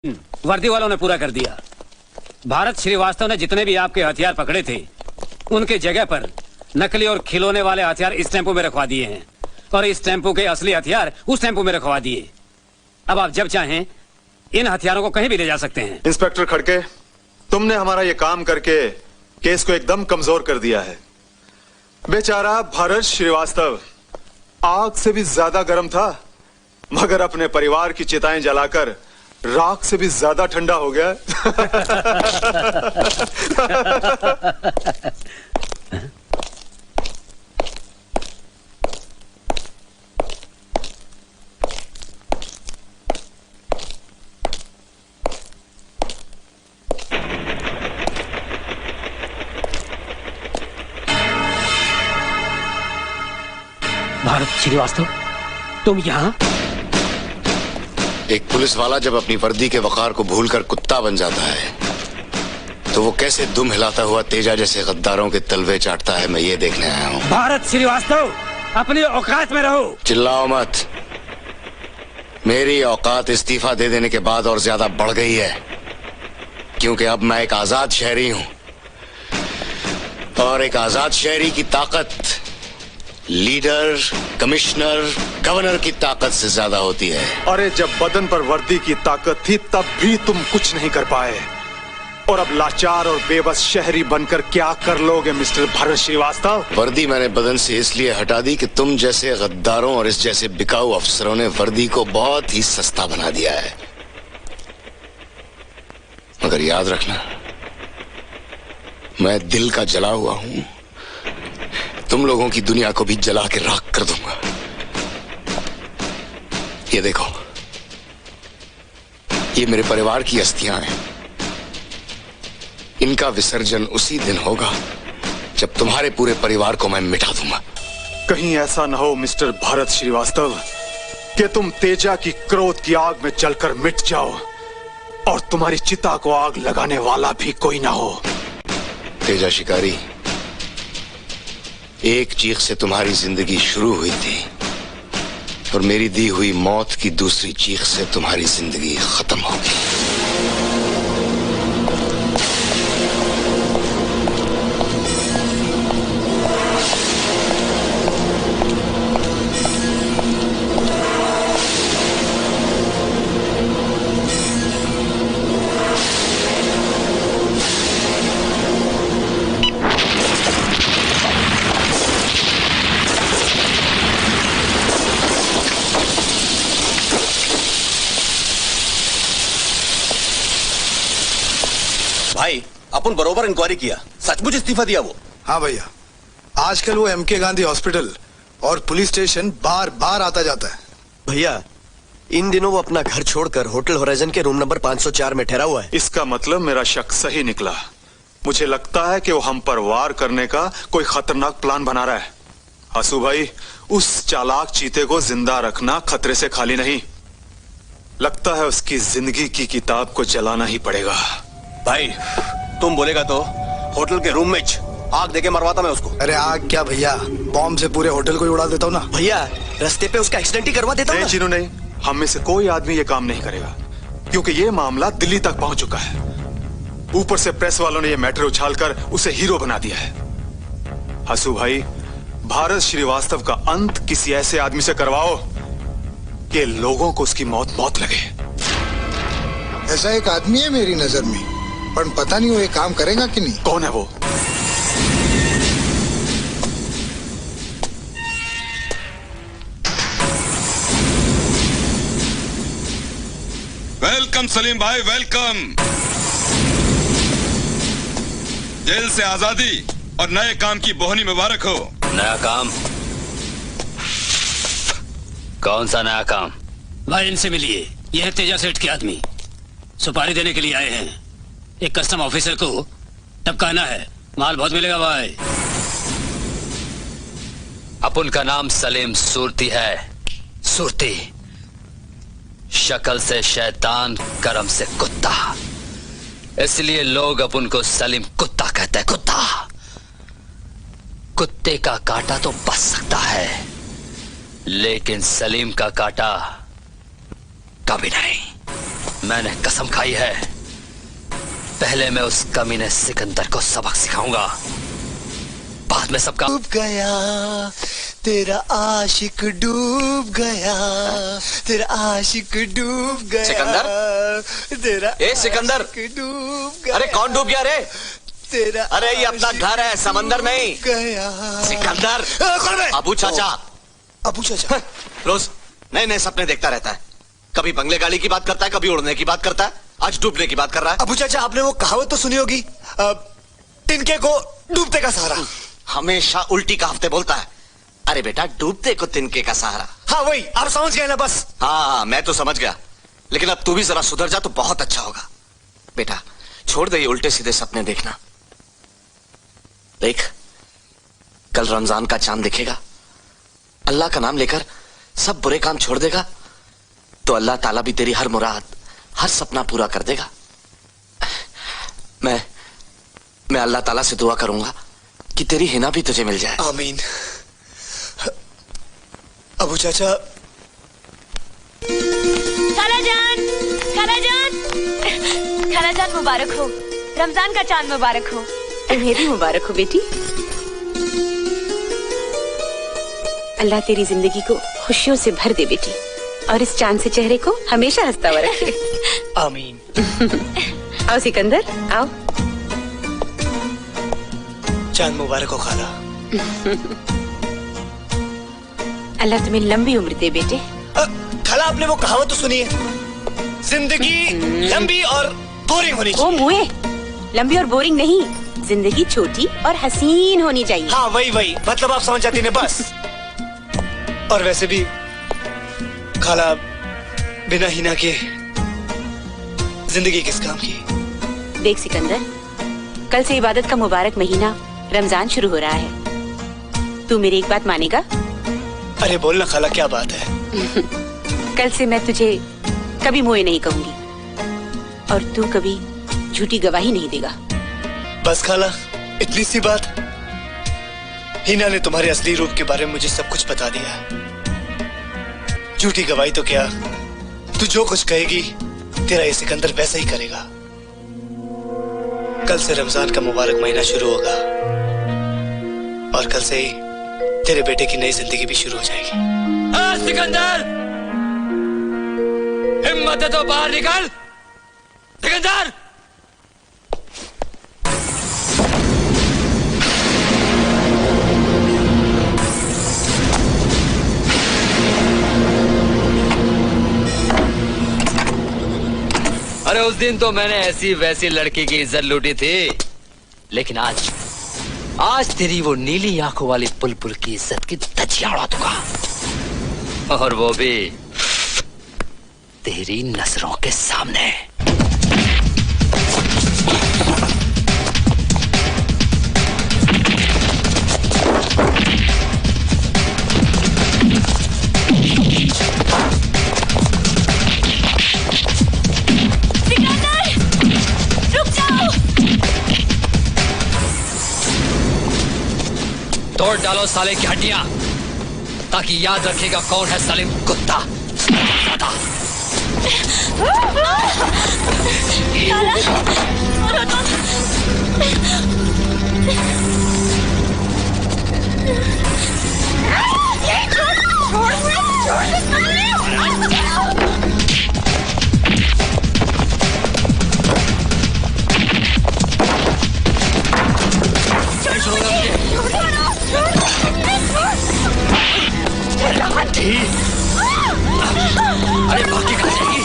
वर्दी वालों ने पूरा कर दिया। भारत श्रीवास्तव ने जितने भी आपके हथियार पकड़े थे उनके जगह पर नकली और खिलौने वाले हथियार इस टेम्पो में रखवा दिए हैं और इस टेम्पो के असली हथियार उस टेम्पो में रखवा दिए। अब आप जब चाहें इन हथियारों को कहीं भी ले जा सकते हैं। इंस्पेक्टर खड़के, तुमने हमारा ये काम करके केस को एकदम कमजोर कर दिया है। बेचारा भारत श्रीवास्तव आग से भी ज्यादा गर्म था, मगर अपने परिवार की चिताएं जलाकर राख से भी ज्यादा ठंडा हो गया। भारत श्रीवास्तव, तुम यहाँ? एक पुलिस वाला जब अपनी वर्दी के वकार को भूलकर कुत्ता बन जाता है तो वो कैसे दुम हिलाता हुआ तेजा जैसे गद्दारों के तलवे चाटता है, मैं ये देखने आया हूँ। भारत श्रीवास्तव, अपनी औकात में रहो। चिल्लाओ मत। मेरी औकात इस्तीफा दे देने के बाद और ज्यादा बढ़ गई है, क्योंकि अब मैं एक आजाद शहरी हूँ और एक आजाद शहरी की ताकत लीडर, कमिश्नर, गवर्नर की ताकत से ज्यादा होती है। अरे जब बदन पर वर्दी की ताकत थी तब भी तुम कुछ नहीं कर पाए, और अब लाचार और बेबस शहरी बनकर क्या कर लोगे मिस्टर भारत श्रीवास्तव? वर्दी मैंने बदन से इसलिए हटा दी कि तुम जैसे गद्दारों और इस जैसे बिकाऊ अफसरों ने वर्दी को बहुत ही सस्ता बना दिया है। मगर याद रखना, मैं दिल का जला हुआ हूं, तुम लोगों की दुनिया को भी जला के राख कर दूंगा। ये देखो, ये मेरे परिवार की अस्थियां हैं। इनका विसर्जन उसी दिन होगा जब तुम्हारे पूरे परिवार को मैं मिटा दूंगा। कहीं ऐसा न हो मिस्टर भारत श्रीवास्तव कि तुम तेजा की क्रोध की आग में जलकर मिट जाओ और तुम्हारी चिता को आग लगाने वाला भी कोई ना हो। तेजा शिकारी, एक चीख से तुम्हारी जिंदगी शुरू हुई थी और मेरी दी हुई मौत की दूसरी चीख से तुम्हारी जिंदगी खत्म होगी। भाई, अपन बरोबर इंक्वायरी किया, सचमुच इस्तीफा दिया वो? हाँ भैया, आजकल वो एमके गांधी हॉस्पिटल और पुलिस स्टेशन बार बार आता जाता है। भैया, इन दिनों वो अपना घर छोड़कर होटल होराइजन के रूम नंबर 504 में ठहरा हुआ है। इसका मतलब मेरा शक सही निकला। मुझे लगता है कि वो हम पर वार करने का कोई खतरनाक प्लान बना रहा है। हसू भाई, उस चालाक चीते को जिंदा रखना खतरे से खाली नहीं। लगता है उसकी जिंदगी की किताब को जलाना ही पड़ेगा। भाई, तुम बोलेगा तो होटल के रूम में आग देके मरवाता मैं उसको। अरे आग क्या भैया, बॉम्ब से पूरे होटल को ही उड़ा देता हूँ ना। भैया, रास्ते पे उसका एक्सीडेंट ही करवा देता हूँ। नहीं चीनू नहीं, हम में से कोई आदमी ये काम नहीं करेगा, क्योंकि ये मामला दिल्ली तक पहुंच चुका है। ऊपर से प्रेस वालों ने ये मैटर उछालकर उसे हीरो बना दिया है। हसू भाई, भारत श्रीवास्तव का अंत किसी ऐसे आदमी से करवाओ कि लोगों को उसकी मौत मौत लगे। ऐसा एक आदमी है मेरी नजर में, पर पता नहीं वो ये काम करेगा कि नहीं। कौन है वो? वेलकम सलीम भाई, वेलकम। जेल से आजादी और नए काम की बोहनी मुबारक हो। नया काम? कौन सा नया काम? भाई इनसे मिलिए, यह है तेजा सेठ के आदमी, सुपारी देने के लिए आए हैं। एक कस्टम ऑफिसर को टपकाना है, माल बहुत मिलेगा भाई। अपन का नाम सलीम सुरती है। सुरती, शक्ल से शैतान, कर्म से कुत्ता, इसलिए लोग अपन को सलीम कुत्ता कहते हैं। कुत्ता, कुत्ते का कांटा तो बच सकता है, लेकिन सलीम का कांटा कभी नहीं। मैंने कसम खाई है, पहले मैं उस कमीने सिकंदर को सबक सिखाऊंगा, बाद में सबका। डूब गया तेरा आशिक, डूब गया तेरा आशिक, डूब गया सिकंदर? तेरा ए सिकंदर, डूब गया। अरे कौन डूब गया रे? तेरा अरे ये अपना घर है, समंदर नहीं। गया सिकंदर। कौन है? अबू चाचा। अबू चाचा रोज नए नए सपने देखता रहता है, कभी बंगले गाड़ी की बात करता है, कभी उड़ने की बात करता है, आज डूबने की बात कर रहा है। अबू चाचा, आपने वो कहावत तो सुनी होगी, तिनके को डूबते का सहारा। हमेशा उल्टी कहावतें बोलता है। अरे बेटा, डूबते को तिनके का सहारा। हाँ वही, आप समझ गए ना बस। हाँ मैं तो समझ गया, लेकिन अब तू भी जरा सुधर जा तो बहुत अच्छा होगा। बेटा छोड़ दे ये उल्टे सीधे सपने देखना। देख, कल रमजान का चांद दिखेगा, अल्लाह का नाम लेकर सब बुरे काम छोड़ देगा तो अल्लाह ताला भी तेरी हर मुराद, हर सपना पूरा कर देगा। मैं अल्लाह ताला से दुआ करूंगा कि तेरी हिना भी तुझे मिल जाए। आमीन। अबू चाचा। खालाजान, खालाजान, खालाजान मुबारक हो, रमजान का चांद मुबारक हो। तुम्हें भी मुबारक हो बेटी। अल्लाह तेरी जिंदगी को खुशियों से भर दे बेटी, और इस चांद से चेहरे को हमेशा हंसता हुआ रखे। आमीन। आओ सिकंदर, आओ। चांद मुबारक हो खाला। अल्लाह तुम्हें लंबी उम्र दे बेटे। खाला, आपने वो कहावत तो सुनी है, जिंदगी लंबी और बोरिंग होनी चाहिए। ओ मुए, लंबी और बोरिंग नहीं, जिंदगी छोटी और हसीन होनी चाहिए। हाँ वही, मतलब आप समझ जाती हैं बस। और वैसे भी खाला, बिना हिना के जिंदगी किस काम की। देख सिकंदर, कल से इबादत का मुबारक महीना रमजान शुरू हो रहा है। तू मेरी एक बात मानेगा? अरे बोलना खाला, क्या बात है? कल से मैं तुझे कभी मुए नहीं कहूंगी, और तू कभी झूठी गवाही नहीं देगा। बस खाला, इतनी सी बात। हिना ने तुम्हारे असली रूप के बारे में मुझे सब कुछ बता दिया। झूठी गवाही तो क्या, तू जो कुछ कहेगी तेरा ये सिकंदर वैसा ही करेगा। कल से रमजान का मुबारक महीना शुरू होगा, और कल से ही तेरे बेटे की नई जिंदगी भी शुरू हो जाएगी। सिकंदर, हिम्मत है तो बाहर निकल। सिकंदर, अरे उस दिन तो मैंने ऐसी वैसी लड़की की इज्जत लूटी थी, लेकिन आज तेरी वो नीली आंखों वाली बुलबुल की इज्जत की धज्जियां उड़ा दूंगा, और वो भी तेरी नजरों के सामने। तोड़ डालो साले की हड्डियां, ताकि याद रखेगा कौन है सलीम कुत्ता। अरे बाकी कहाँ जाएगी?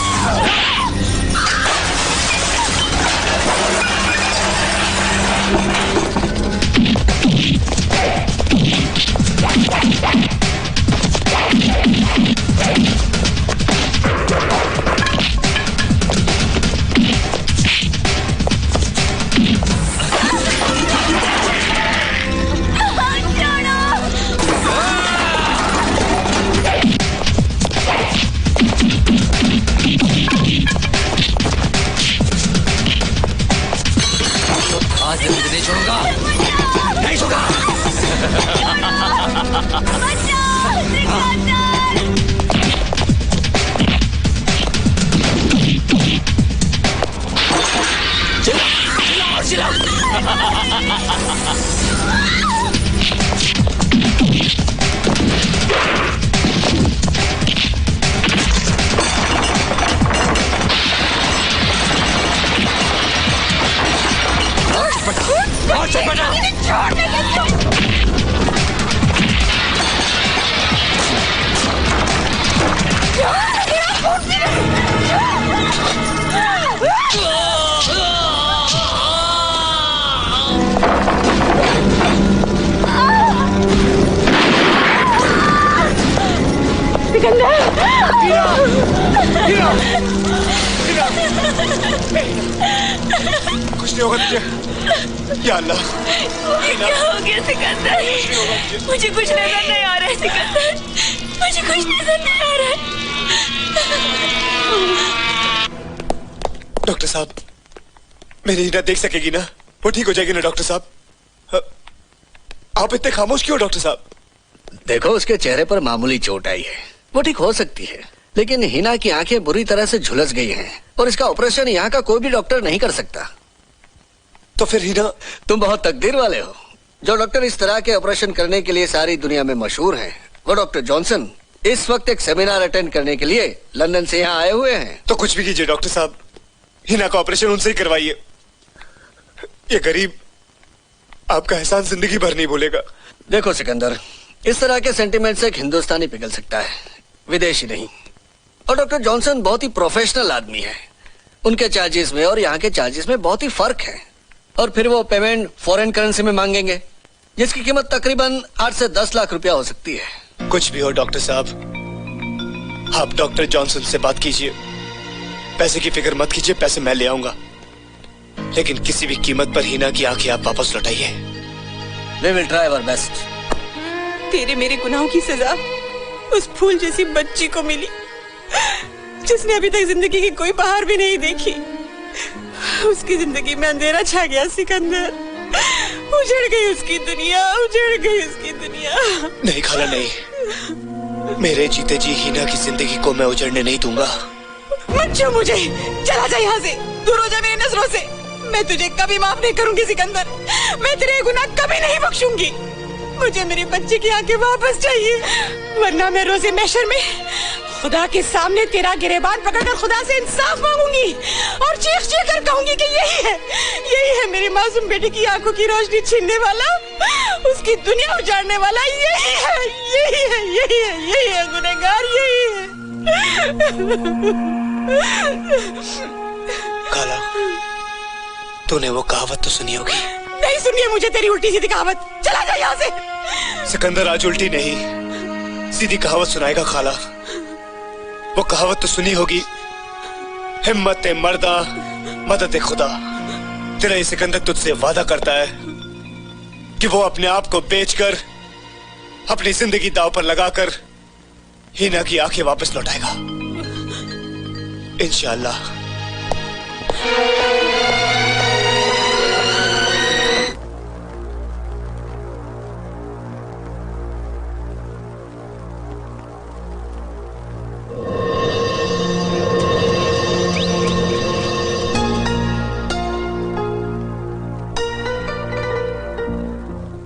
आज मैं तुझे नहीं छोड़ूंगा, नहीं छोड़ूंगा। बचाओ, कुछ नहीं होगा तुझे। या अल्लाह, क्या हो गया सिकंदर? मुझे कुछ नजर नहीं आ रहा है सिकंदर, मुझे कुछ नजर नहीं आ रहा है। डॉक्टर साहब, मेरी हीना देख सकेगी ना? वो ठीक हो जाएगी ना डॉक्टर साहब? आप इतने खामोश क्यों डॉक्टर साहब? देखो, उसके चेहरे पर मामूली चोट आई है, वो ठीक हो सकती है, लेकिन हिना की आंखें बुरी तरह से झुलस गई हैं और इसका ऑपरेशन यहाँ का कोई भी डॉक्टर नहीं कर सकता। तो फिर हिना? तुम बहुत तकदीर वाले हो। जो डॉक्टर इस तरह के ऑपरेशन करने के लिए सारी दुनिया में मशहूर हैं, वो डॉक्टर जॉनसन इस वक्त एक सेमिनार अटेंड करने के लिए लंदन से यहाँ आए हुए हैं। तो कुछ भी कीजिए डॉक्टर साहब, हिना का ऑपरेशन उनसे ही करवाइए। ये गरीब आपका एहसान जिंदगी भर नहीं भूलेगा। देखो सिकंदर, इस तरह के सेंटिमेंट से एक हिंदुस्तानी पिघल सकता है, विदेशी नहीं। और डॉक्टर जॉनसन बहुत ही प्रोफेशनल आदमी है। उनके चार्जेस में और यहाँ के चार्जेस में बहुत ही फर्क है। और फिर वो पेमेंट फॉरेन करेंसी में मांगेंगे, जिसकी कीमत तकरीबन 8 से 10 लाख रुपया हो सकती है। कुछ भी हो डॉक्टर साहब, आप डॉक्टर जॉनसन से बात कीजिए। पैसे की फिक्र मत कीजिए, पैसे मैं ले आऊंगा, लेकिन किसी भी कीमत पर हिना की आंखें आप वापस लौटाइए। We will try our best. तेरे मेरे गुनाहों की सजा उस फूल जैसी बच्ची को मिली, जिसने अभी तक जिंदगी की कोई बहार भी नहीं देखी। उसकी जिंदगी में अंधेरा छा गया सिकंदर, उजड़ गई उसकी दुनिया, उजड़ गई उसकी दुनिया। नहीं खाला, नहीं, मेरे जीते जी हिना की जिंदगी को मैं उजड़ने नहीं दूंगा। मत छू मुझे, चला जा यहाँ से, दूर हो जा मेरी नजरों से। मैं तुझे कभी माफ नहीं करूंगी सिकंदर, मैं तेरे गुनाह कभी नहीं बख्शूंगी। मुझे मेरी बच्ची की आंखें वापस चाहिए, वरना मैं रोज़े महशर में खुदा के सामने तेरा गिरेबान पकड़कर खुदा से इंसाफ मांगूंगी और चीख चीख कर कहूंगी कि यही है मेरी मासूम बेटी की आंखों की रोशनी छीनने वाला, उसकी दुनिया उजाड़ने वाला, यही है, यही है, यही है, यही है गुनहगार, यही है। खाला, तूने वो कहावत तो सुनी होगी। नहीं सुनिए मुझे तेरी उल्टी सीधी कहावत, चला जा यहाँ से। सिकंदर आज उल्टी नहीं सीधी कहावत सुनाएगा खाला। वो कहावत तो सुनी होगी, हिम्मत मर्दा मदद खुदा। तेरा ये सिकंदर तुझसे वादा करता है कि वो अपने आप को बेचकर अपनी जिंदगी दांव पर लगाकर हिना की आंखें वापस लौटाएगा इंशाअल्लाह।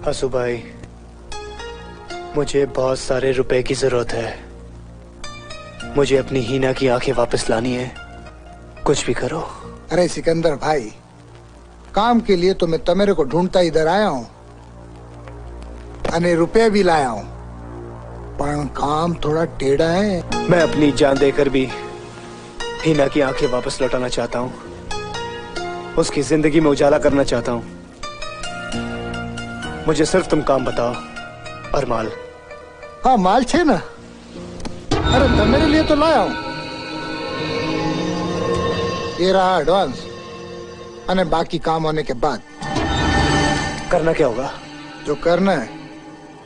हसू भाई, मुझे बहुत सारे रुपए की जरूरत है। मुझे अपनी हीना की आंखें वापस लानी है, कुछ भी करो। अरे सिकंदर भाई, काम के लिए तो मैं तमेरे को ढूंढता इधर आया हूँ, अने रुपए भी लाया हूँ, पर काम थोड़ा टेढ़ा है। मैं अपनी जान देकर भी हीना की आंखें वापस लौटाना चाहता हूँ, उसकी जिंदगी में उजाला करना चाहता हूँ। मुझे सिर्फ तुम काम बताओ और माल। हाँ माल छे ना, अरे तमेरे लिए तो लाया हूँ। ये रहा एडवांस, अने बाकी काम होने के बाद। करना क्या होगा? जो करना है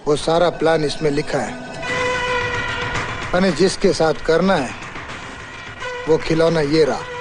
वो सारा प्लान इसमें लिखा है, अने जिसके साथ करना है वो खिलौना ये रहा।